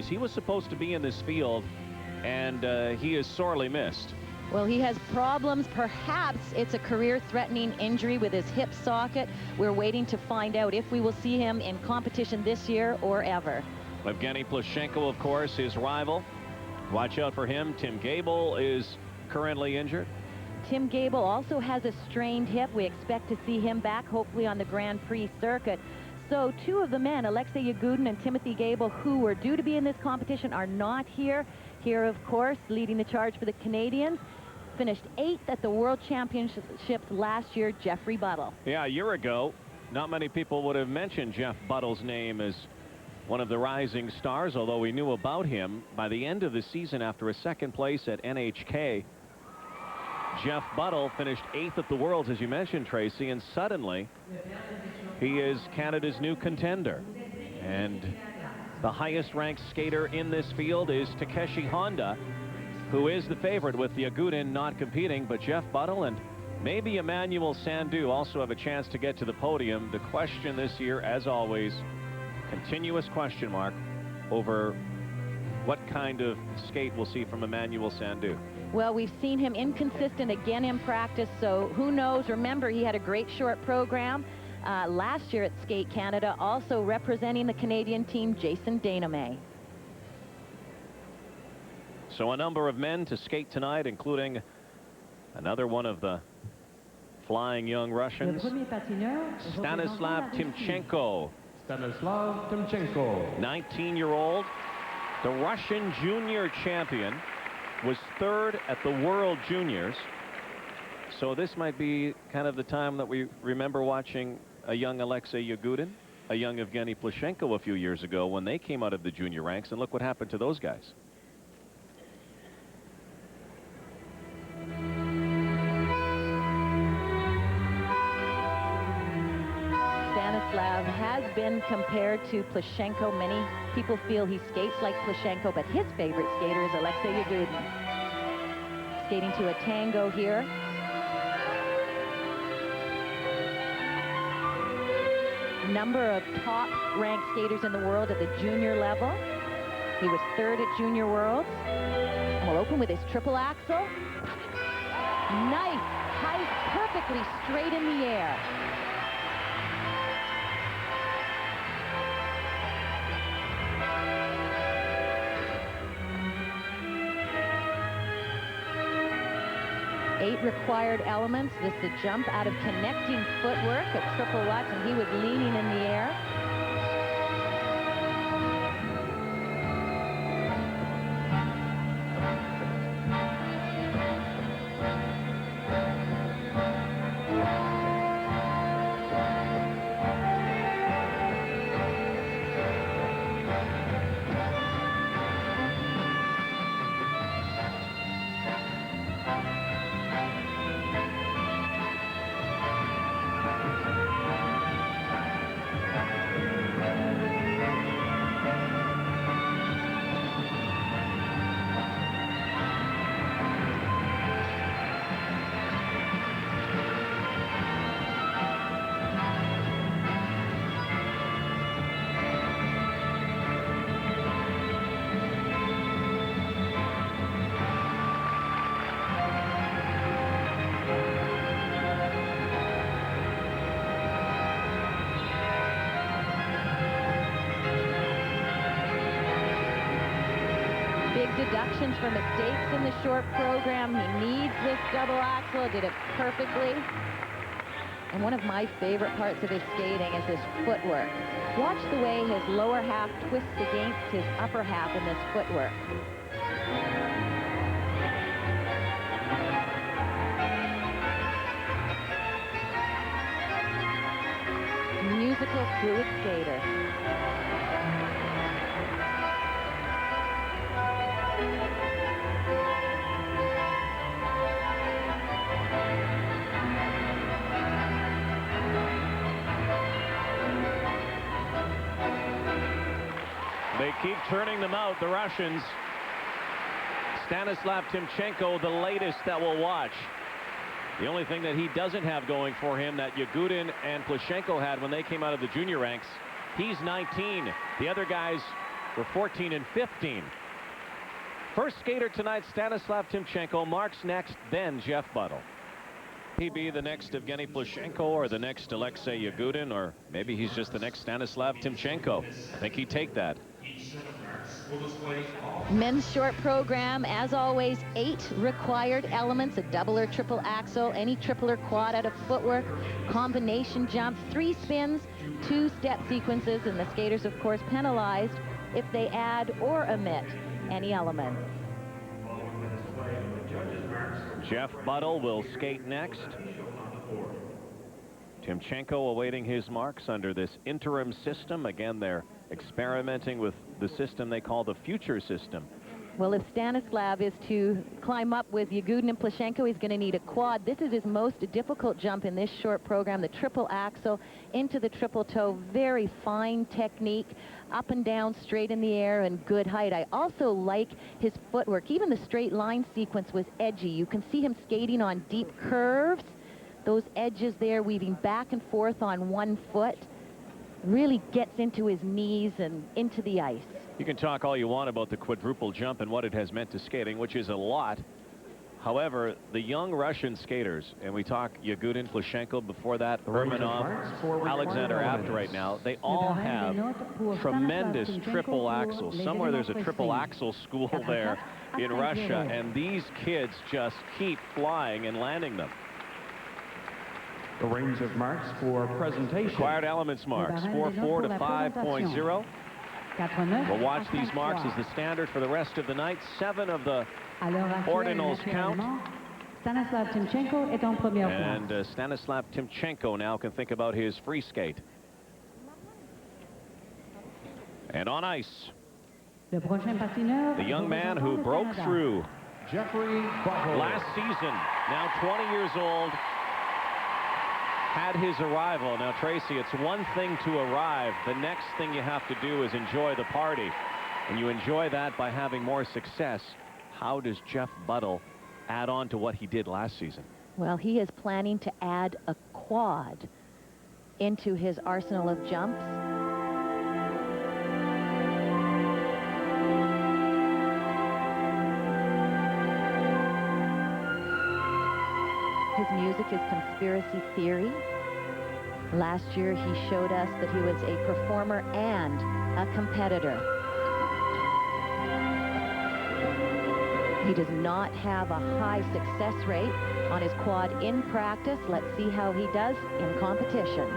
He was supposed to be in this field, and he is sorely missed. Well, he has problems. Perhaps it's a career-threatening injury with his hip socket. We're waiting to find out if we will see him in competition this year or ever. Evgeny Plushenko, of course, his rival. Watch out for him. Tim Gable is currently injured. Tim Gable also has a strained hip. We expect to see him back, hopefully, on the Grand Prix circuit. So two of the men, Alexei Yagudin and Timothy Gable, who were due to be in this competition, are not here. Here, of course, leading the charge for the Canadians, finished 8th at the World Championships last year, Jeffrey Buttle. Yeah, a year ago, not many people would have mentioned Jeff Buttle's name as one of the rising stars, although we knew about him. By the end of the season, after a second place at NHK, Jeff Buttle finished 8th at the Worlds, as you mentioned, Tracy, and suddenly he is Canada's new contender. And the highest-ranked skater in this field is Takeshi Honda, who is the favorite with Yagudin not competing, but Jeff Buttle and maybe Emmanuel Sandou also have a chance to get to the podium. The question this year, as always, continuous question mark over what kind of skate we'll see from Emmanuel Sandou. Well, we've seen him inconsistent again in practice, so who knows? Remember, he had a great short program last year at Skate Canada, also representing the Canadian team, Jason Dainame. So a number of men to skate tonight, including another one of the flying young Russians, Stanislav Timchenko. Stanislav Timchenko, 19-year-old, the Russian junior champion, was 3rd at the World Juniors. So this might be kind of the time that we remember watching a young Alexei Yagudin, a young Evgeny Plushenko a few years ago when they came out of the junior ranks, and look what happened to those guys. Stanislav has been compared to Plushenko. Many people feel he skates like Plushenko, but his favorite skater is Alexei Yagudin. Skating to a tango here. Number of top-ranked skaters in the world at the junior level. He was 3rd at Junior Worlds. And will open with his triple axel. Nice height, perfectly straight in the air. Eight required elements. This is a jump out of connecting footwork, a triple lutz, and he was leaning in the air. Deductions for mistakes in the short program. He needs this double axel, did it perfectly. And one of my favorite parts of his skating is his footwork. Watch the way his lower half twists against his upper half in this footwork. Musical, fluid skater. They keep turning them out, the Russians. Stanislav Timchenko, the latest that we'll watch. The only thing that he doesn't have going for him that Yagudin and Plushenko had when they came out of the junior ranks, he's 19. The other guys for 14 and 15. First skater tonight, Stanislav Timchenko. Marks next, then Jeff Buttle. He be the next Evgeny Plushenko or the next Alexei Yagudin, or maybe he's just the next Stanislav Timchenko. I think he'd take that. Men's short program, as always, 8 required elements: a double or triple axel, any triple or quad out of footwork, combination jump, 3 spins, 2 step sequences, and the skaters, of course, penalized if they add or omit any element. Jeff Buttle will skate next. Timchenko awaiting his marks under this interim system. Again, they're experimenting with the system they call the future system. Well, if Stanislav is to climb up with Yagudin and Plushenko, he's going to need a quad. This is his most difficult jump in this short program, the triple axel into the triple toe. Very fine technique, up and down, straight in the air, and good height. I also like his footwork. Even the straight line sequence was edgy. You can see him skating on deep curves. Those edges there, weaving back and forth on one foot, really gets into his knees and into the ice. You can talk all you want about the quadruple jump and what it has meant to skating, which is a lot. However, the young Russian skaters, and we talk Yagudin, Plushenko, before that, Urmanov, Alexander Abt right now, they all have tremendous triple axles. Somewhere there's a triple axle school there in Russia, and these kids just keep flying and landing them. The range of marks for presentation. Required elements marks, 4.4 to 5.0. We'll watch these marks as the standard for the rest of the night. 7 of the ordinals count. Stanislav Timchenko est en première place. And Stanislav Timchenko now can think about his free skate. And on ice, the young man who broke through Jeffrey Buttle. Last season, now 20 years old, had his arrival. Now, Tracy, it's one thing to arrive. The next thing you have to do is enjoy the party. And you enjoy that by having more success. How does Jeff Buttle add on to what he did last season? Well, he is planning to add a quad into his arsenal of jumps. His music is conspiracy theory. Last year, he showed us that he was a performer and a competitor. He does not have a high success rate on his quad in practice. Let's see how he does in competition.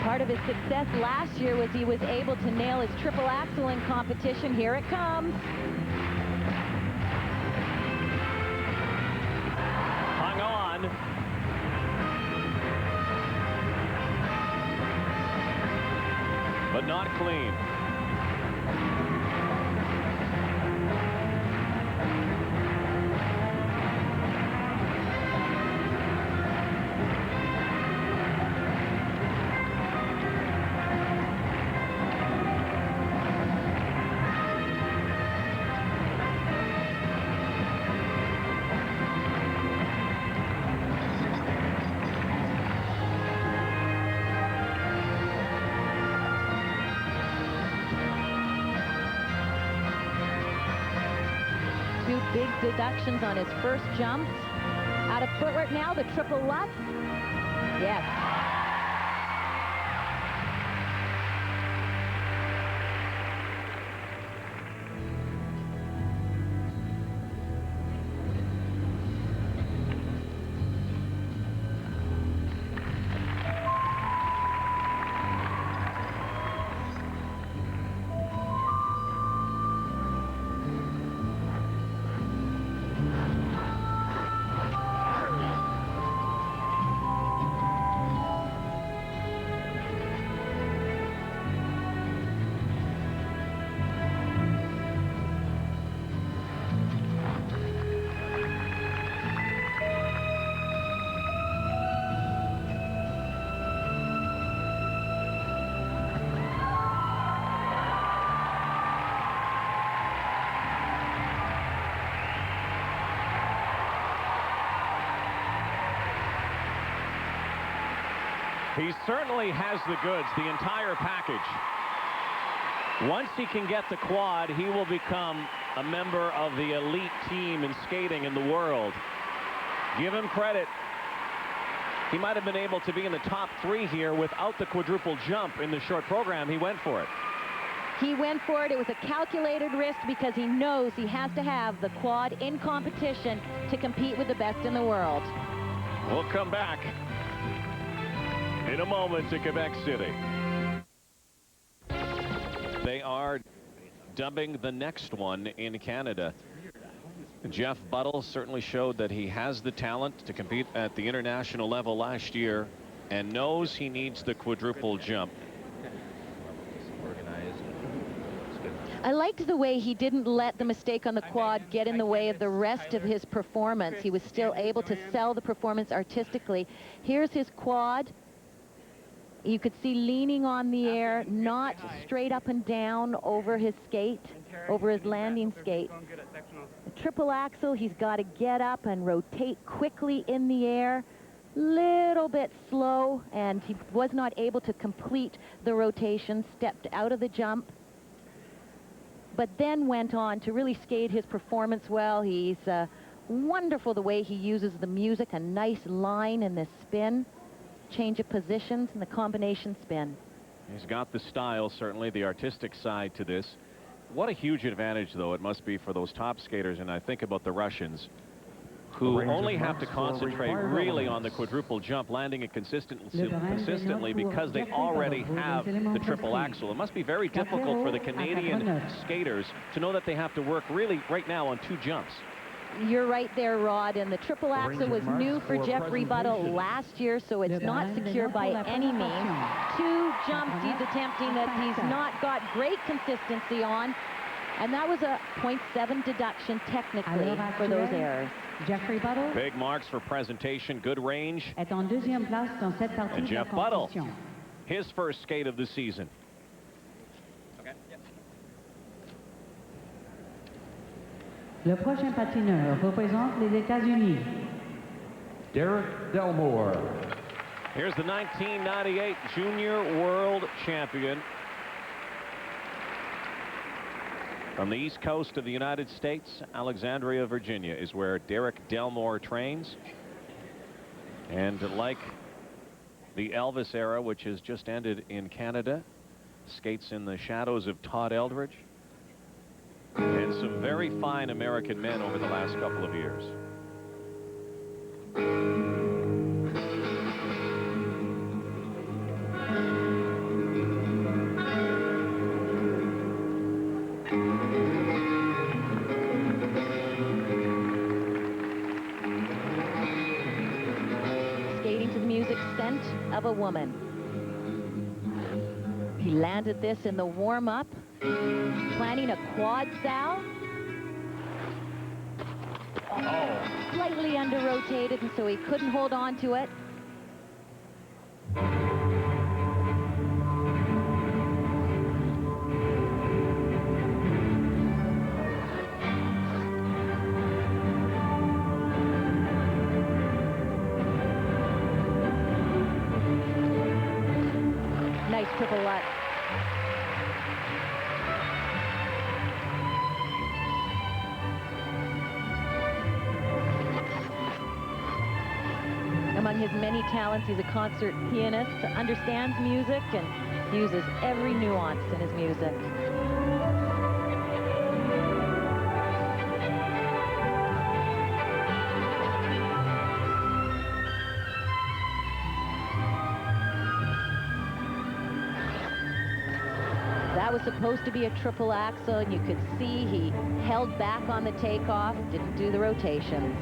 Part of his success last year was he was able to nail his triple axel in competition. Here it comes. Hung on. But not clean. Big deductions on his first jumps. Out of footwork now, the triple Lutz. Yes. He certainly has the goods, the entire package. Once he can get the quad, he will become a member of the elite team in skating in the world. Give him credit. He might have been able to be in the top 3 here without the quadruple jump in the short program. He went for it. He went for it. It was a calculated risk because he knows he has to have the quad in competition to compete with the best in the world. We'll come back in a moment to Quebec City. They are dubbing the next one in Canada. Jeff Buttle certainly showed that he has the talent to compete at the international level last year and knows he needs the quadruple jump. I liked the way he didn't let the mistake on the quad get in the way of the rest of his performance. He was still able to sell the performance artistically. Here's his quad. You could see leaning on the air, not straight up and down over his skate, over his landing skate. The triple axel, he's got to get up and rotate quickly in the air. Little bit slow, and he was not able to complete the rotation, stepped out of the jump, but then went on to really skate his performance well. He's wonderful the way he uses the music, a nice line in this spin, change of positions, and the combination spin. He's got the style, certainly, the artistic side to this. What a huge advantage, though, it must be for those top skaters, and I think about the Russians, who only have to concentrate really on the quadruple jump, landing it consistently because they already have the triple axel. It must be very difficult for the Canadian skaters to know that they have to work really right now on 2 jumps. You're right there, Rod, and the triple axel was new for Jeffrey Buttle last year, so it's not secure by any means. 2 jumps he's attempting that he's not got great consistency on, and that was a 0.7 deduction technically for those errors. Jeffrey Buttle Big marks for presentation, good range. est en 2e place dans cette partie And de la Jeff Buttle, compétition. his first skate of the season. Le prochain patineur représente les États-Unis. Derek Delmore. Here's the 1998 Junior World Champion. From the East Coast of the United States, Alexandria, Virginia is where Derek Delmore trains. And like the Elvis era, which has just ended in Canada, skates in the shadows of Todd Eldridge and some very fine American men over the last couple of years. Skating to the music Scent of a Woman. He landed this in the warm-up, planning a quad sow. Slightly under-rotated, and so he couldn't hold on to it. Nice triple lutz. Among his many talents, he's a concert pianist, understands music, and uses every nuance in his music. That was supposed to be a triple axel, and you could see he held back on the takeoff, didn't do the rotations.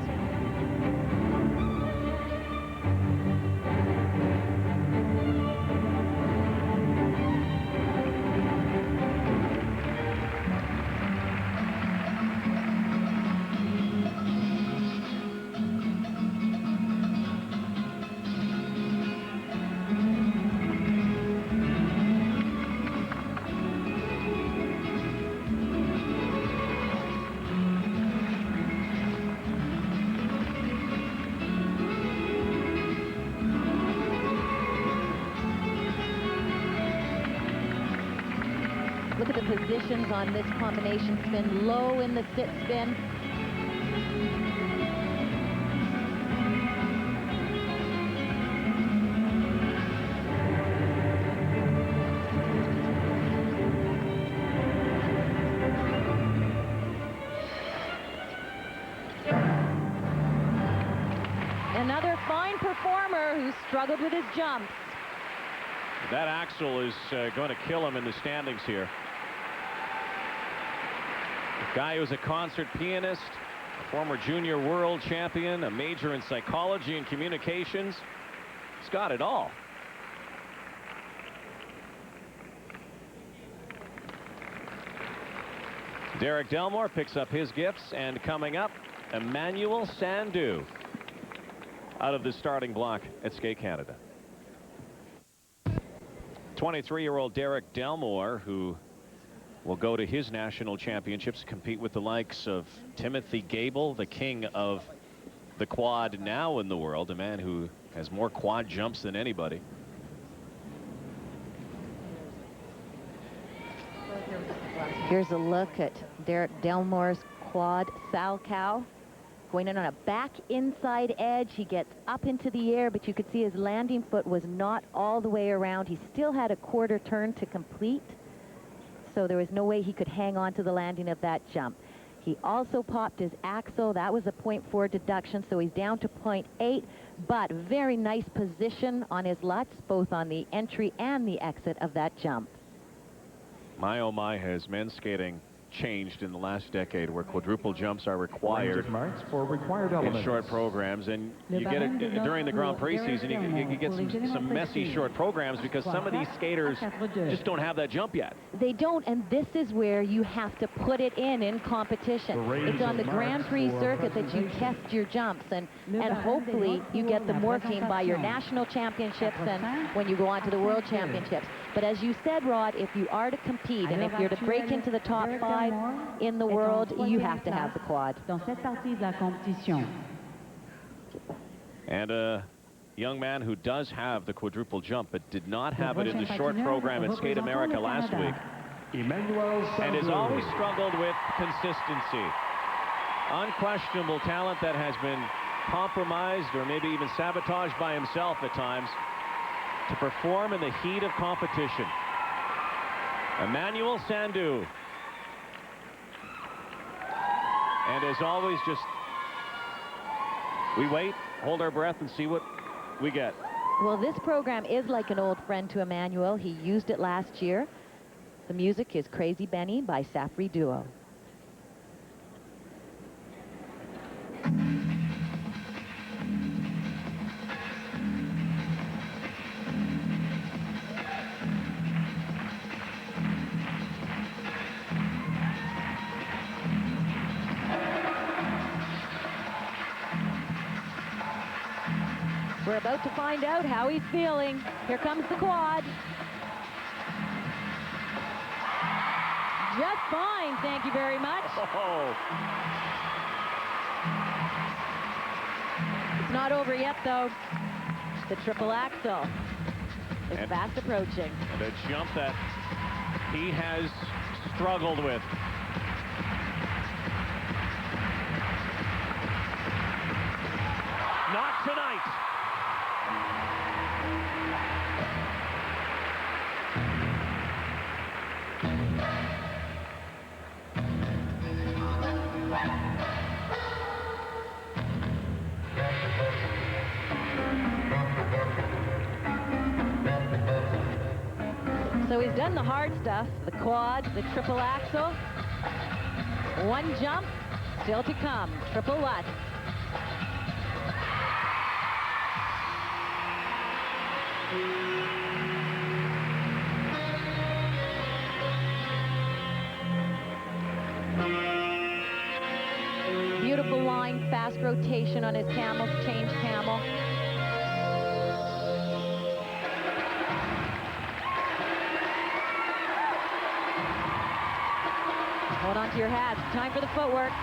Look at the positions on this combination spin. Low in the sit spin. Another fine performer who struggled with his jumps. That axle is going to kill him in the standings here. A guy who's a concert pianist, a former junior world champion, a major in psychology and communications. He's got it all. Derek Delmore picks up his gifts, and coming up, Emmanuel Sandhu out of the starting block at Skate Canada. 23-year-old Derek Delmore, who will go to his national championships, compete with the likes of Timothy Gable, the king of the quad now in the world, a man who has more quad jumps than anybody. Here's a look at Derek Delmore's quad Salchow. Going in on a back inside edge. He gets up into the air, but you could see his landing foot was not all the way around. He still had a quarter turn to complete, so there was no way he could hang on to the landing of that jump. He also popped his axle. That was a 0.4 deduction, so he's down to 0.8, but very nice position on his Lutz, both on the entry and the exit of that jump. My oh my, has men's skating changed in the last decade, where quadruple jumps are Range required of marks for required in elements. short programs, and you get it during the Grand Prix season. You get some messy short programs because some of these skaters just don't have that jump yet. They don't, and this is where you have to put it in competition. It's on the Grand Prix circuit that you test your jumps, and hopefully you get them working by your national championships and when you go on to the World Championships. But as you said, Rod, if you are to compete and if you're to break into the top 5 in the world, you have to have the quad. Dans cette partie de la compétition. And a young man who does have the quadruple jump, but did not have it in the short program at Skate America last week, Emmanuel and has Sandhu. always struggled with consistency. Unquestionable talent that has been compromised or maybe even sabotaged by himself at times to perform in the heat of competition. Emmanuel Sandhu. And as always, just we wait, hold our breath, and see what we get. Well, this program is like an old friend to Emmanuel. He used it last year. The music is Crazy Benny by Safri Duo. We're about to find out how he's feeling. Here comes the quad. Just fine, thank you very much. Oh. It's not over yet, though. The triple axel is And- fast approaching. And a jump that he has struggled with. Not tonight. So he's done the hard stuff, the quad, the triple axel. One jump, still to come, triple Lutz. Beautiful line, fast rotation on his camels, change camel. Hold on to your hats. Time for the footwork.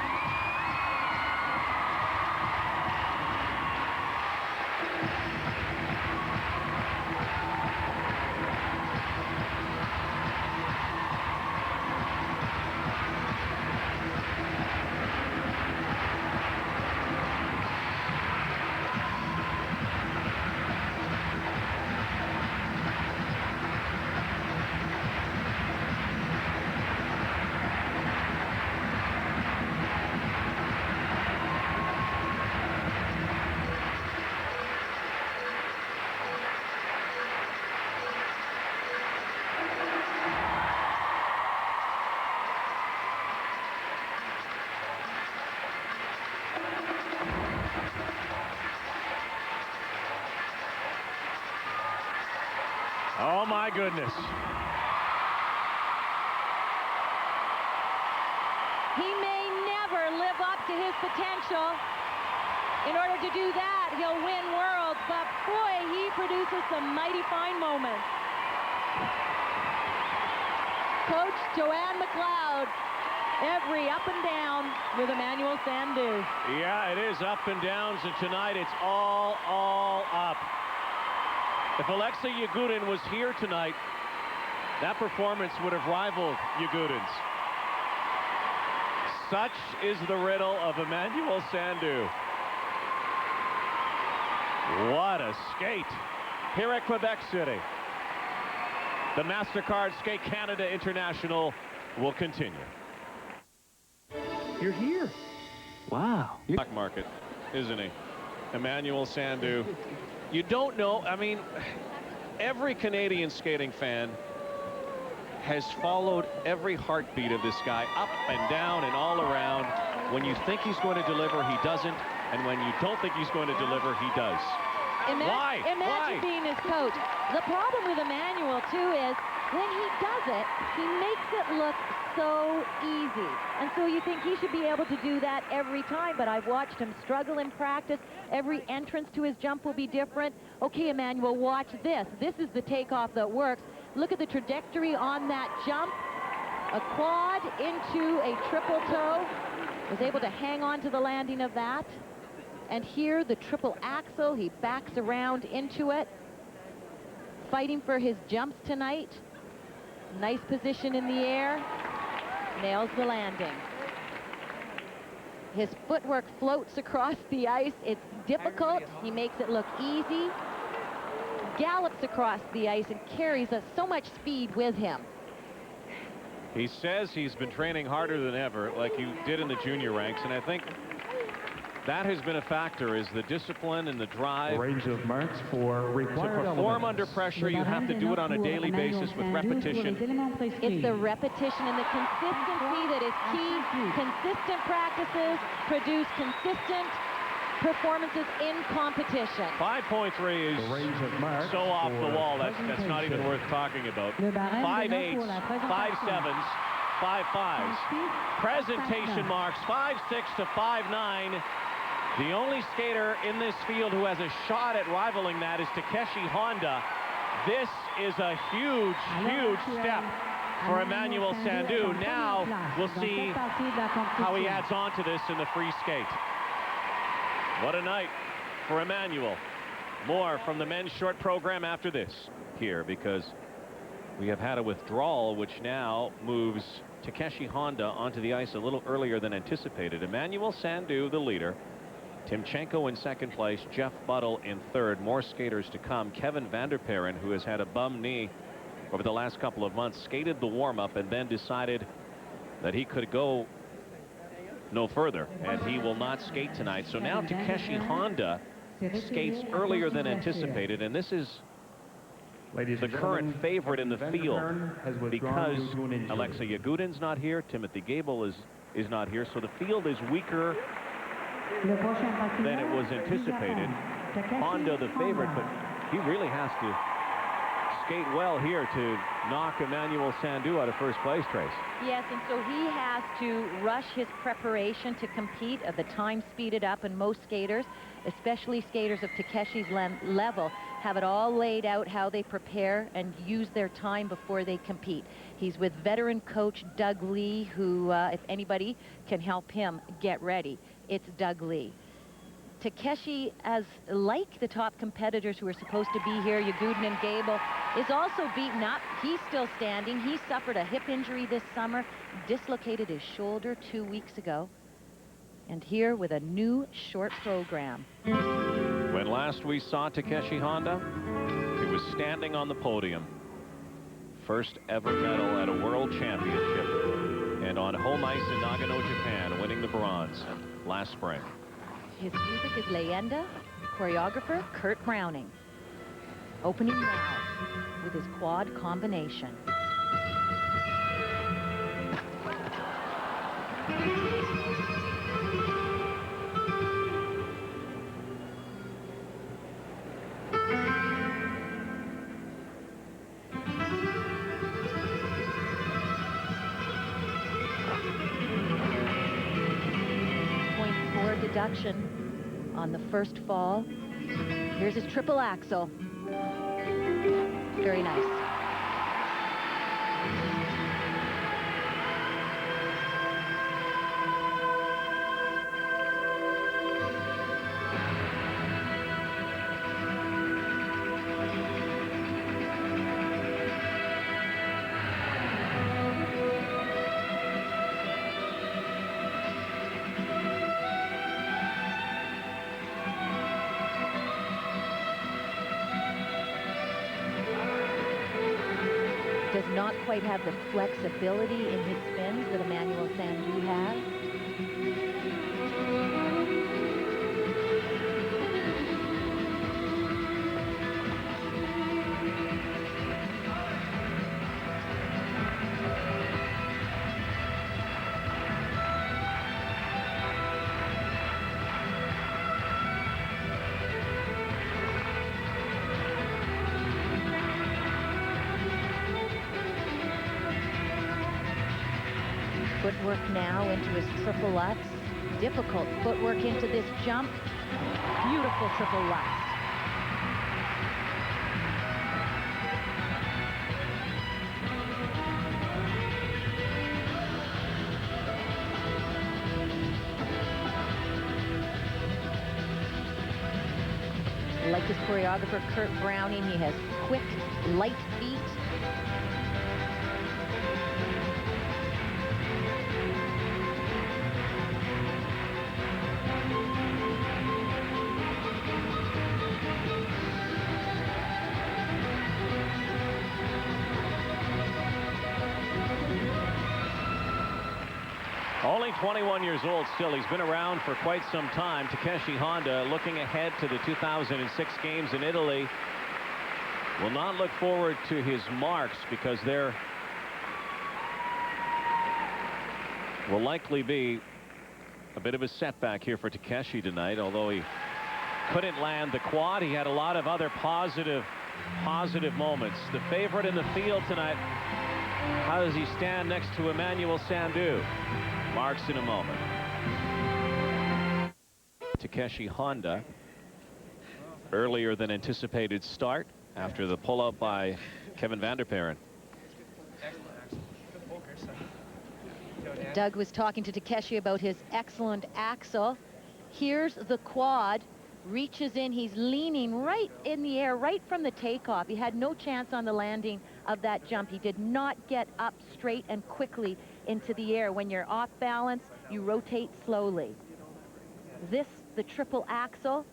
my goodness. He may never live up to his potential. In order to do that, he'll win worlds, but boy, he produces some mighty fine moments. Coach Joanne McLeod, every up and down with Emmanuel Sandhu. Yeah, it is up and downs, and tonight it's all up. If Alexei Yagudin was here tonight, that performance would have rivaled Yagudin's. Such is the riddle of Emmanuel Sandhu. What a skate here at Quebec City. The MasterCard Skate Canada International will continue. You're here. Wow. Stock market, isn't he? Emmanuel Sandhu. You don't know, I mean, every Canadian skating fan has followed every heartbeat of this guy, up and down and all around. When you think he's going to deliver, he doesn't. And when you don't think he's going to deliver, he does. Why? Imagine being his coach. The problem with Emmanuel, too, is when he does it, he makes it look so easy. And so you think he should be able to do that every time, but I've watched him struggle in practice. Every entrance to his jump will be different. Okay, Emmanuel, watch this. This is the takeoff that works. Look at the trajectory on that jump. A quad into a triple toe. Was able to hang on to the landing of that. And here, the triple axel, he backs around into it. Fighting for his jumps tonight. Nice position in the air. Nails the landing. His footwork floats across the ice. It's difficult. He makes it look easy. Gallops across the ice and carries so much speed with him. He says he's been training harder than ever, like he did in the junior ranks, and I think that has been a factor, is the discipline and the drive. Range of marks for required To perform elements. under pressure, you have to do it on a daily basis with repetition. It's the repetition and the consistency that is key. Consistent practices produce consistent performances in competition. 5.3 is The range of marks so off the for wall, that's not even presentation. worth talking about. Le barème 5 de 8s, note pour la 5 présentation. 7s, 5 5s. Presentation marks 5 6 to 5 9. The only skater in this field who has a shot at rivaling that is Takeshi Honda. This is a huge step for Emmanuel Sandhu. Now we'll see how he adds on to this in the free skate. What a night for Emmanuel. More from the men's short program after this here, because we have had a withdrawal which now moves Takeshi Honda onto the ice a little earlier than anticipated. Emmanuel Sandhu, the leader. Timchenko in second place, Jeff Buttle in third. More skaters to come. Kevin Vanderperen, who has had a bum knee over the last couple of months, skated the warm-up and then decided that he could go no further, and he will not skate tonight. So now Takeshi Honda skates earlier than anticipated, and this is Ladies the and current gentlemen, favorite in the Van field, Bern has withdrawn because due to an injury. Alexei Yagudin's not here, Timothy Gable is not here, so the field is weaker than it was anticipated. Honda the favorite, but he really has to skate well here to knock Emmanuel Sandhu out of first place, Trace. Yes, and so he has to rush his preparation to compete. The time speeded up, and most skaters, especially skaters of Takeshi's level, have it all laid out how they prepare and use their time before they compete. He's with veteran coach Doug Lee, who, if anybody can help him get ready, it's Doug Lee. Takeshi, as like the top competitors who are supposed to be here, Yagudin and Gable, is also beaten up. He's still standing. He suffered a hip injury this summer, dislocated his shoulder 2 weeks ago. And here with a new short program. When last we saw Takeshi Honda, he was standing on the podium. First ever medal at a world championship, and on home ice in Nagano, Japan, winning the bronze last spring. His music is Leyenda, choreographer Kurt Browning. Opening now with his quad combination. deduction on the first fall. Here's his triple axel. Very nice. Does not quite have the flexibility in his spins that Emmanuel Sandou has. Footwork now into his triple Lutz. Difficult footwork into this jump. Beautiful triple Lutz. Like his choreographer Kurt Browning, he has quick, light feet. Only 21 years old still. He's been around for quite some time. Takeshi Honda looking ahead to the 2006 games in Italy. Will not look forward to his marks because there will likely be a bit of a setback here for Takeshi tonight. Although he couldn't land the quad, he had a lot of other positive moments. The favorite in the field tonight. How does he stand next to Emmanuel Sandou? Marks in a moment. Takeshi Honda, earlier than anticipated start after the pullout by Kevin van der Perren. Doug was talking to Takeshi about his excellent axle. Here's the quad. Reaches in, he's leaning right in the air, right from the takeoff. He had no chance on the landing of that jump. He did not get up straight and quickly into the air. When you're off balance, you rotate slowly. This, the triple axle,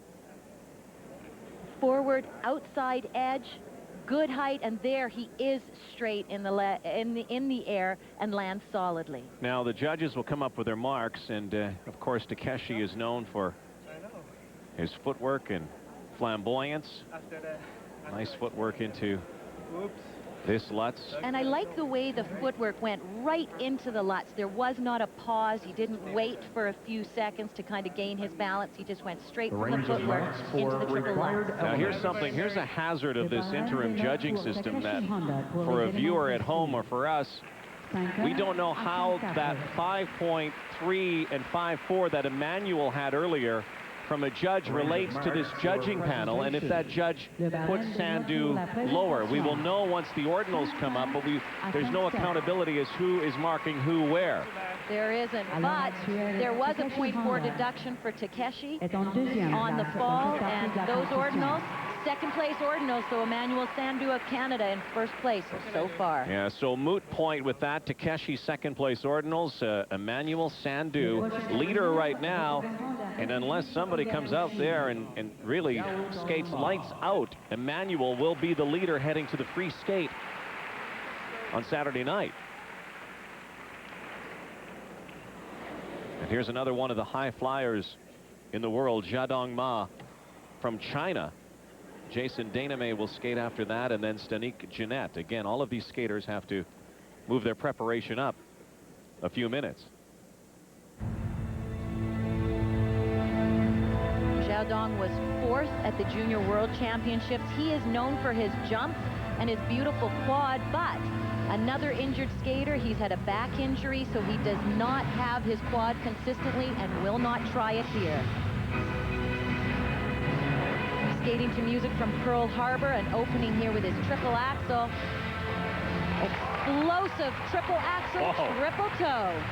forward, outside edge, good height, and there he is straight in the air and lands solidly. Now the judges will come up with their marks, and of course Takeshi is known for his footwork and flamboyance. Nice footwork into this Lutz. And I like the way the footwork went right into the Lutz. There was not a pause. He didn't wait for a few seconds to kind of gain his balance. He just went straight from the footwork into the triple Lutz. Now here's a hazard of this interim judging system, that for a viewer at home or for us, we don't know how that 5.3 and 5.4 that Emmanuel had earlier from a judge relates to this judging panel, and if that judge puts Sandou lower. We will know once the ordinals come up, but there's no accountability as who is marking who where. There isn't, but there was a 0.4 deduction for Takeshi on the fall, and those ordinals, second place ordinals, so Emmanuel Sandou of Canada in first place so far. Yeah, so moot point with that. Takeshi second place ordinals, Emmanuel Sandou leader right now, and unless somebody comes out there and really skates lights out, Emmanuel will be the leader heading to the free skate on Saturday night. And here's another one of the high flyers in the world, Jiadong Ma from China. Jason Dainame will skate after that, and then Stanik Jeanette. Again, all of these skaters have to move their preparation up a few minutes. Jiadong was fourth at the Junior World Championships. He is known for his jump and his beautiful quad, but Another injured skater. He's had a back injury, so he does not have his quad consistently and will not try it here. Skating to music from Pearl Harbor, and opening here with his triple axel. Explosive triple axel, Whoa. triple toe.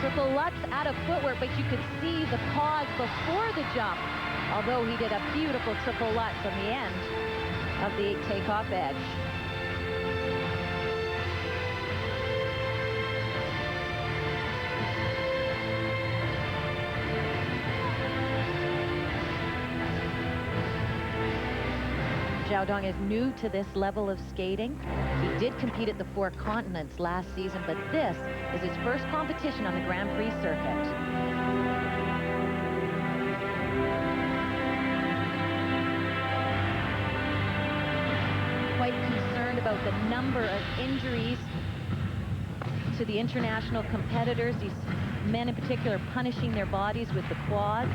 Triple Lutz out of footwork, but you could see the pause before the jump. Although he did a beautiful triple Lutz on the end of the takeoff edge. Xiaodong is new to this level of skating. He did compete at the Four Continents last season, but this is his first competition on the Grand Prix circuit. Quite concerned about the number of injuries to the international competitors. These men in particular punishing their bodies with the quads.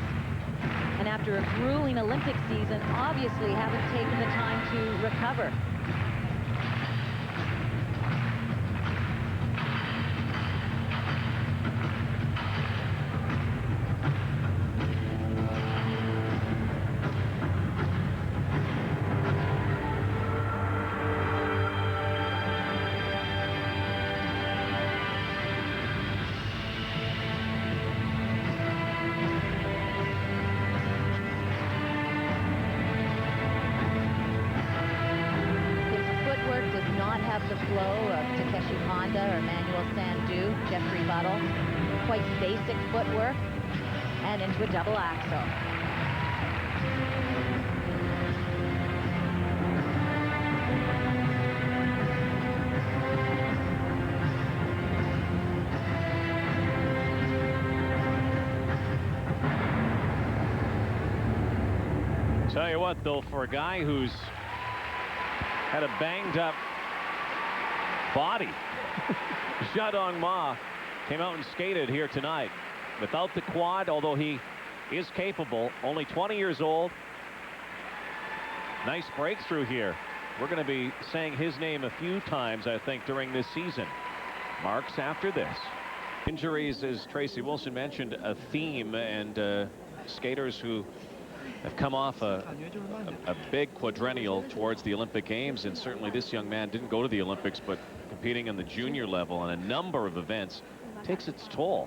And after a grueling Olympic season, obviously haven't taken the time to recover. The flow of Takeshi Honda or Emmanuel Sandou, Jeffrey Buttle. Quite basic footwork and into a double axel. Tell you what, though, for a guy who's had a banged up body, Xiaodong Ma came out and skated here tonight without the quad, although he is capable. Only 20 years old. Nice breakthrough here. We're going to be saying his name a few times, I think, during this season. Marks after this. Injuries, as Tracy Wilson mentioned, a theme, and skaters who have come off a big quadrennial towards the Olympic Games, and certainly this young man didn't go to the Olympics, but competing on the junior level on a number of events takes its toll.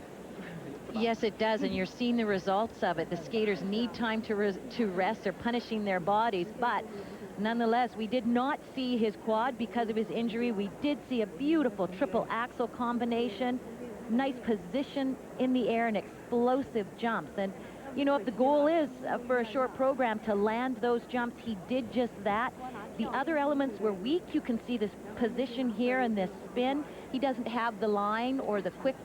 Yes, it does, and you're seeing the results of it. The skaters need time to rest. They're punishing their bodies, but nonetheless, we did not see his quad because of his injury. We did see a beautiful triple axel combination, nice position in the air, and explosive jumps. And you know, if the goal is for a short program to land those jumps, he did just that. The other elements were weak. You can see this position here and this spin. He doesn't have the line or the quick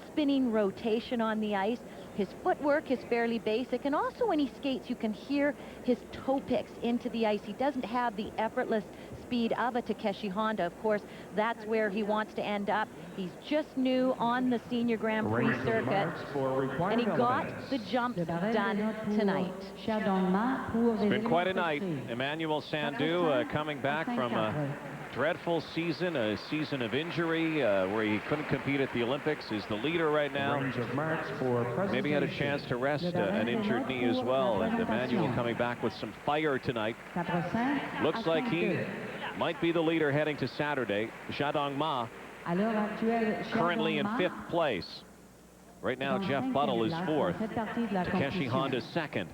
spinning rotation on the ice. His footwork is fairly basic, and also when he skates, you can hear his toe picks into the ice. He doesn't have the effortless speed of a Takeshi Honda. Of course, that's where he wants to end up. He's just new on the senior Grand Prix circuit, and he got the jumps done tonight. It's been quite a night. Emmanuel Sandou coming back from a dreadful season, a season of injury where he couldn't compete at the Olympics, is the leader right now. Maybe had a chance to rest an injured knee as well, and Emmanuel coming back with some fire tonight. Looks like he might be the leader heading to Saturday. Xiaodong Ma currently in 5th place. Right now, Jeff Buttle is 4th. Takeshi Honda 2nd.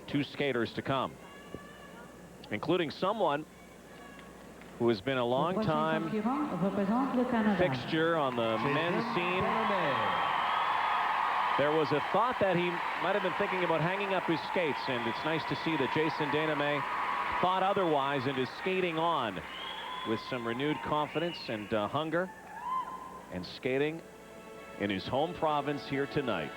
2 skaters to come, including someone who has been a long time fixture on the men's scene. There was a thought that he might have been thinking about hanging up his skates, and it's nice to see that Jason Deneme thought otherwise and is skating on with some renewed confidence and hunger, and skating in his home province here tonight.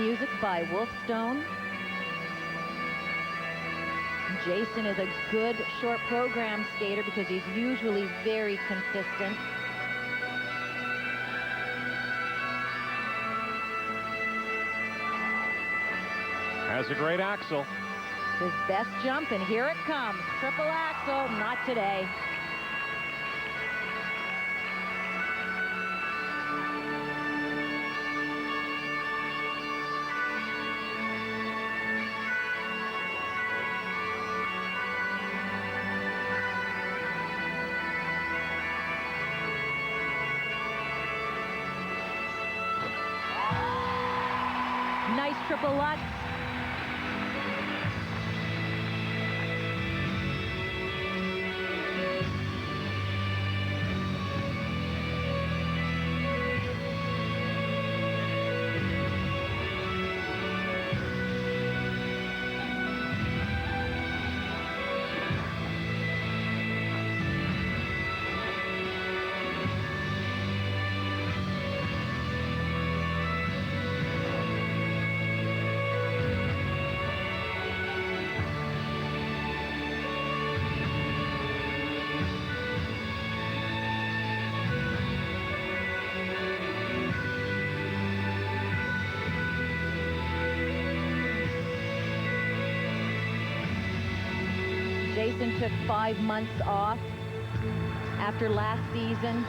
Music by Wolfstone. Jason is a good short program skater because he's usually very consistent. Has a great axel. His best jump, and here it comes. Triple axel, not today. Nice triple Lutz. Jason took 5 months off after last season,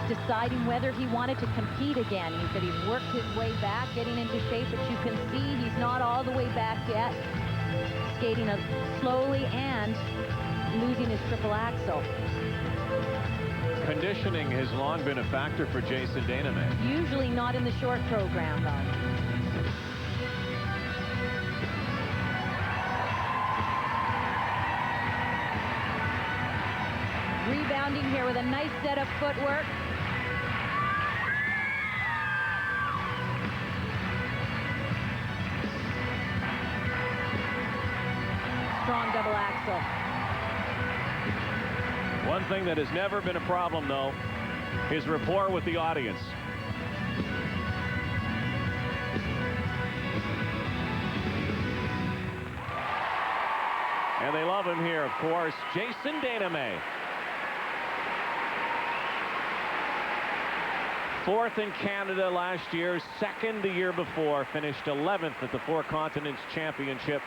deciding whether he wanted to compete again. He said he's worked his way back, getting into shape, but you can see he's not all the way back yet, skating slowly and losing his triple axel. Conditioning has long been a factor for Jason Dainame. Usually not in the short program, though. Rebounding here with a nice set of footwork. Strong double axel. One thing that has never been a problem, though, is rapport with the audience. And they love him here, of course, Jason Dainame. 4th in Canada last year, 2nd the year before, finished 11th at the Four Continents Championship.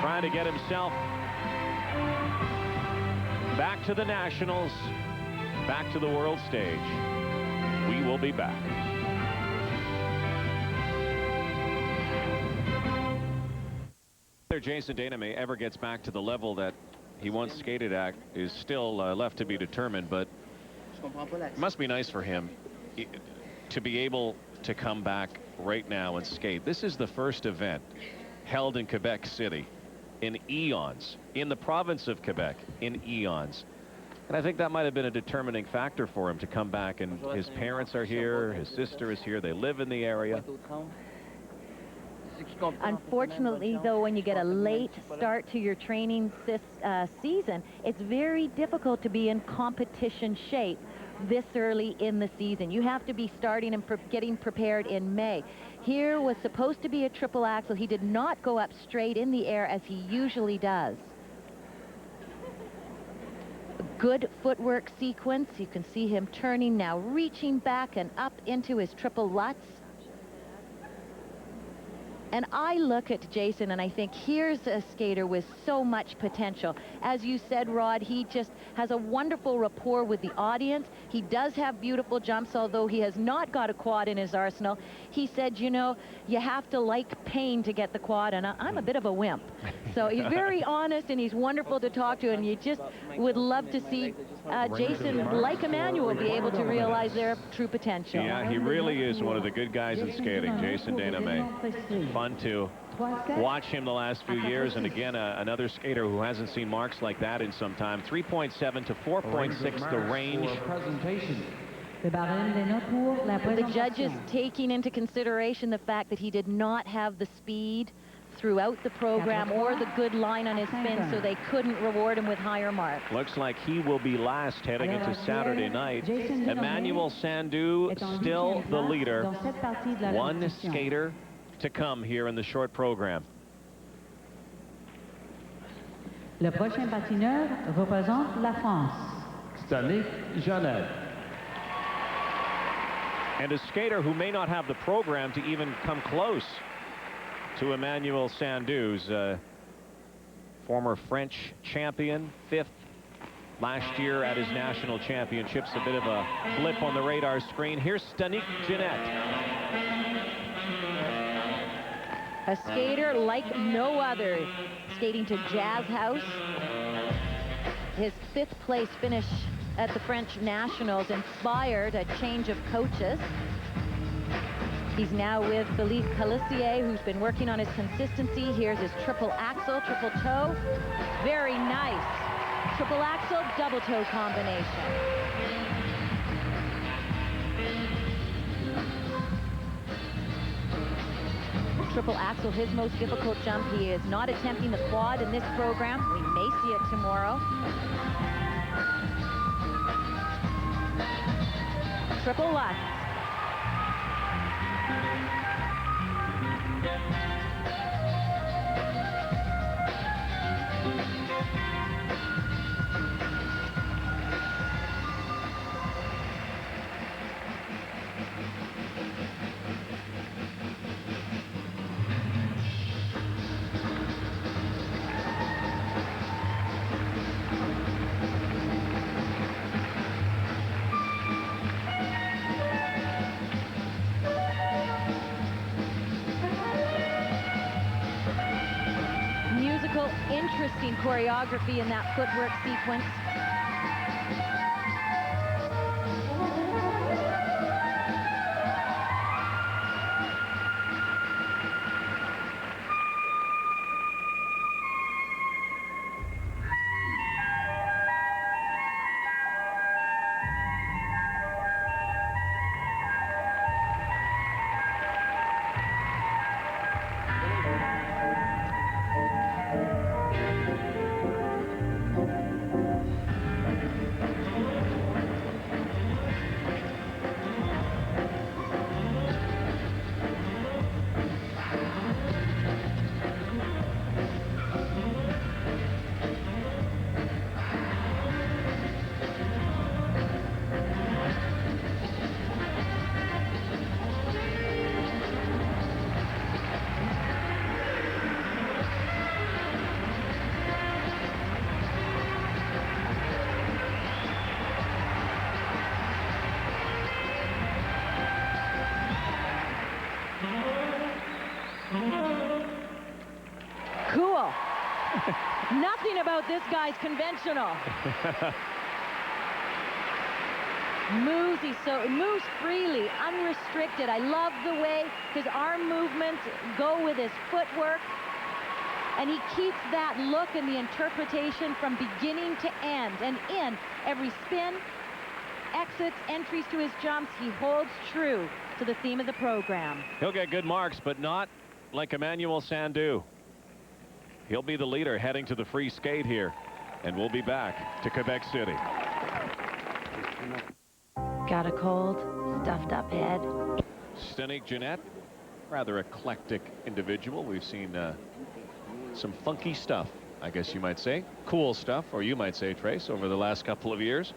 Trying to get himself back to the Nationals, back to the world stage. We will be back. Whether Jason Dainame ever gets back to the level that he once skated at is still left to be determined, but it must be nice for him to be able to come back right now and skate. This is the first event held in Quebec City in eons, in the province of Quebec in eons. And I think that might have been a determining factor for him to come back. And his parents are here, his sister is here, they live in the area. Unfortunately, though, when you get a late start to your training season, it's very difficult to be in competition shape this early in the season. You have to be starting and getting prepared in May. Here was supposed to be a triple axel. He did not go up straight in the air as he usually does. Good footwork sequence. You can see him turning now, reaching back and up into his triple Lutz. And I look at Jason and I think here's a skater with so much potential. As you said, Rod, he just has a wonderful rapport with the audience. He does have beautiful jumps, although he has not got a quad in his arsenal. He said, you know, you have to like pain to get the quad, and I'm a bit of a wimp. So he's very honest and he's wonderful to talk to, and you just would love to see Jason, like Emmanuel, be able to realize their true potential. Yeah, he really is one of the good guys in skating, Jason Dainame. Fun to watch him the last few years, and again another skater who hasn't seen marks like that in some time. 3.7 to 4.6 the range. The judges taking into consideration the fact that he did not have the speed throughout the program or the good line on his spin, so they couldn't reward him with higher marks. Looks like he will be last heading into Saturday night. Emmanuel Sandou still the leader. One skater to come here in the short program. Le prochain patineur représente la France. Stanik Jeanette. And a skater who may not have the program to even come close to Emmanuel Sandou's former French champion, 5th last year at his national championships. A bit of a blip on the radar screen. Here's Stanik Jeanette. A skater like no other, skating to Jazz House. His 5th place finish at the French Nationals inspired a change of coaches. He's now with Philippe Pelissier, who's been working on his consistency. Here's his triple axel, triple toe. Very nice. Triple axel, double toe combination. Triple axel, his most difficult jump. He is not attempting the quad in this program. We may see it tomorrow. Triple Lutz. Interesting choreography in that footwork sequence. Cool. Nothing about this guy's conventional. Moves freely, unrestricted. I love the way his arm movements go with his footwork. And he keeps that look and the interpretation from beginning to end. And in every spin, exits, entries to his jumps, he holds true to the theme of the program. He'll get good marks, but not like Emmanuel Sandou. He'll be the leader heading to the free skate here. And we'll be back to Quebec City. Got a cold, stuffed up head. Stanik Jeanette, rather eclectic individual. We've seen some funky stuff, I guess you might say. Cool stuff, or you might say, Trace, over the last couple of years.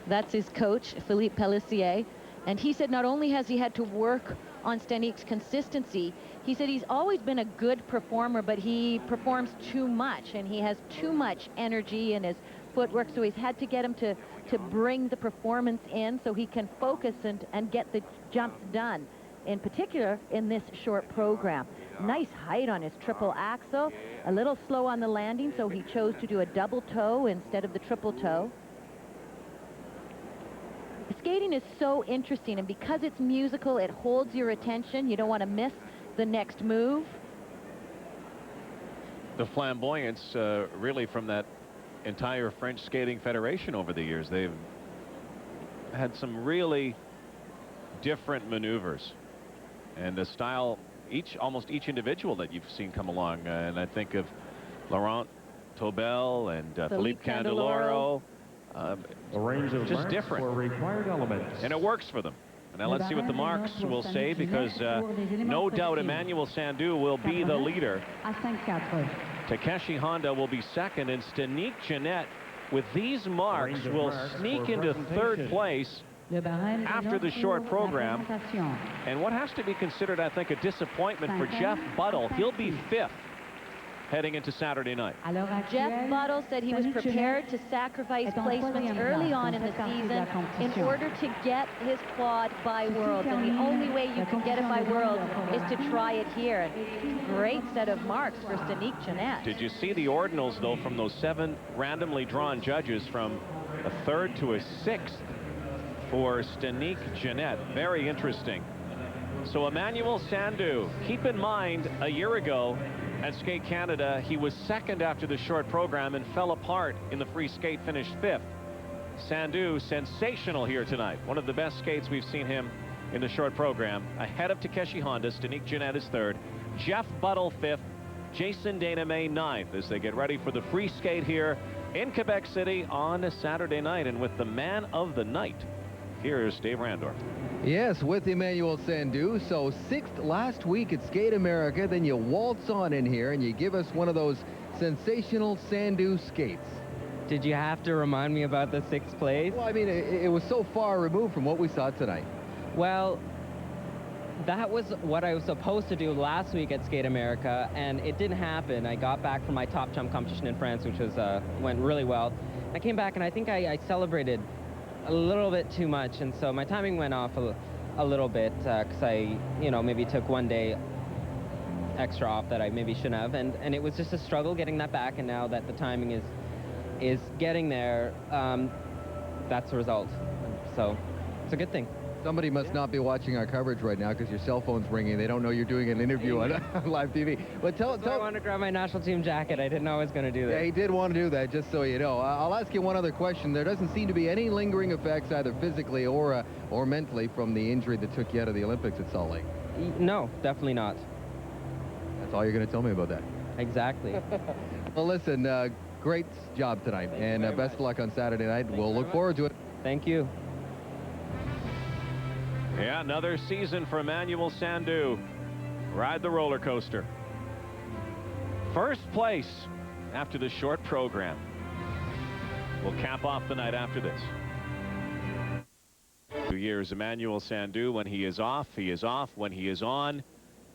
That's his coach, Philippe Pelissier. And he said not only has he had to work on Stanik's consistency, he said he's always been a good performer, but he performs too much, and he has too much energy in his footwork, so he's had to get him to bring the performance in so he can focus and get the jumps done, in particular in this short program. Nice height on his triple axel, a little slow on the landing, so he chose to do a double toe instead of the triple toe. Skating is so interesting, and because it's musical, it holds your attention. You don't want to miss the next move. The flamboyance really from that entire French Skating Federation over the years. They've had some really different maneuvers, and the style almost each individual that you've seen come along. And I think of Laurent Tobel and Philippe Candeloro. The range of just marks different. for required elements. And it works for them. Now let's see what the marks will say, because no doubt Emmanuel Sandou will be the leader. Takeshi Honda will be second, and Stanik Jeanette, with these marks, will sneak into third place after the short program. And what has to be considered, I think, a disappointment for Jeff Buttle, he'll be fifth heading into Saturday night. Jeff Buttle said he was prepared to sacrifice placements early on in the season in order to get his quad by Worlds. And the only way you can get it by Worlds is to try it here. Great set of marks for Stanik Jeanette. Did you see the ordinals, though, from those 7 randomly drawn judges, from a 3rd to a 6th for Stanik Jeanette? Very interesting. So Emmanuel Sandou, keep in mind, a year ago at Skate Canada, he was second after the short program and fell apart in the free skate, finished 5th. Sandou, sensational here tonight. One of the best skates we've seen him in the short program. Ahead of Takeshi Honda, Stanik Jeanette is 3rd. Jeff Buttle 5th. Jason Denamay 9th as they get ready for the free skate here in Quebec City on a Saturday night. And with the man of the night, here's Dave Randorf. Yes, with Emmanuel Sandou. So 6th last week at Skate America, then you waltz on in here and you give us one of those sensational Sandou skates. Did you have to remind me about the 6th place? Well, I mean, it was so far removed from what we saw tonight. Well, that was what I was supposed to do last week at Skate America, and it didn't happen. I got back from my top jump competition in France, which was went really well. I came back and I think I celebrated a little bit too much, and so my timing went off a little bit because I, maybe took one day extra off that I maybe shouldn't have, and it was just a struggle getting that back. And now that the timing is getting there, that's the result. So it's a good thing. Somebody must not be watching our coverage right now because your cell phone's ringing. They don't know you're doing an interview on live TV. But tell I wanted to grab my national team jacket. I didn't know I was going to do that. Yeah, he did want to do that, just so you know. I'll ask you one other question. There doesn't seem to be any lingering effects, either physically or mentally, from the injury that took you out of the Olympics at Salt Lake. No, definitely not. That's all you're going to tell me about that. Exactly. Well, listen, great job tonight, and best of luck on Saturday night. We'll look forward to it. Thank you. Yeah, another season for Emmanuel Sandou. Ride the roller coaster. First place after the short program. We'll cap off the night after this. 2 years, Emmanuel Sandou. When he is off, he is off. When he is on,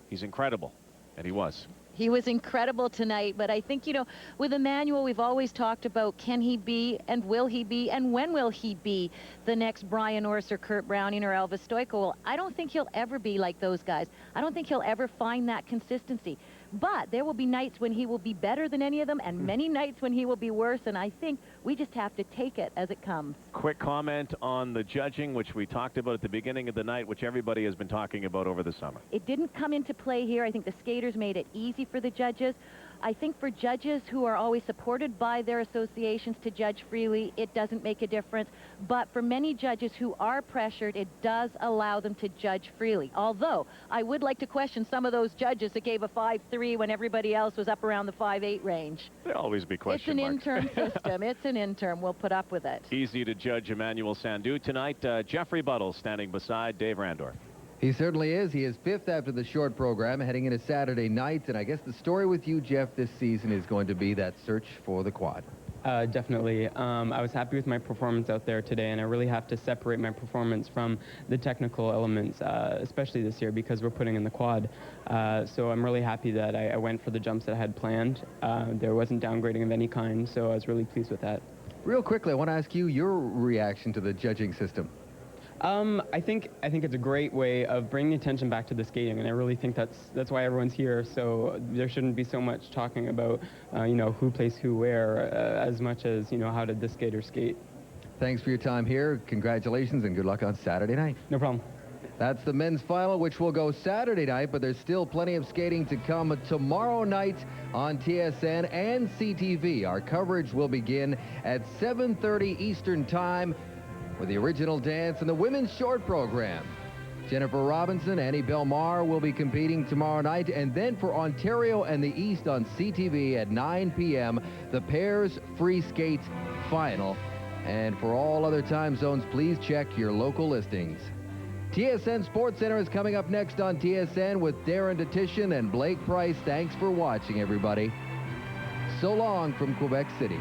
he's incredible. And he was. He was incredible tonight, but I think, with Emmanuel, we've always talked about, can he be, and will he be, and when will he be the next Brian Orse or Kurt Browning or Elvis Stoico? Well, I don't think he'll ever be like those guys. I don't think he'll ever find that consistency. But there will be nights when he will be better than any of them, and many nights when he will be worse, and I think we just have to take it as it comes. Quick comment on the judging, which we talked about at the beginning of the night, which everybody has been talking about over the summer. It didn't come into play here. I think the skaters made it easy for the judges. I think for judges who are always supported by their associations to judge freely, it doesn't make a difference. But for many judges who are pressured, it does allow them to judge freely. Although, I would like to question some of those judges that gave a 5-3 when everybody else was up around the 5-8 range. There'll always be question marks. It's an interim system. It's an interim. We'll put up with it. Easy to judge Emmanuel Sandou tonight. Jeffrey Buttle standing beside Dave Randorf. He certainly is. He is 5th after the short program, heading into Saturday night. And I guess the story with you, Jeff, this season is going to be that search for the quad. Definitely. I was happy with my performance out there today, and I really have to separate my performance from the technical elements, especially this year because we're putting in the quad. So I'm really happy that I went for the jumps that I had planned. There wasn't downgrading of any kind, so I was really pleased with that. Real quickly, I want to ask you your reaction to the judging system. I think it's a great way of bringing attention back to the skating, and I really think that's why everyone's here. So there shouldn't be so much talking about who placed who where, as much as how did the skater skate. Thanks for your time here. Congratulations and good luck on Saturday night. No problem. That's the men's final, which will go Saturday night, but there's still plenty of skating to come tomorrow night on TSN and CTV. Our coverage will begin at 7:30 Eastern Time with the original dance and the women's short program. Jennifer Robinson, Annie Belmar will be competing tomorrow night. And then for Ontario and the East on CTV at 9 p.m., the pairs free skate final. And for all other time zones, please check your local listings. TSN Sports Center is coming up next on TSN with Darren Detition and Blake Price. Thanks for watching, everybody. So long from Quebec City.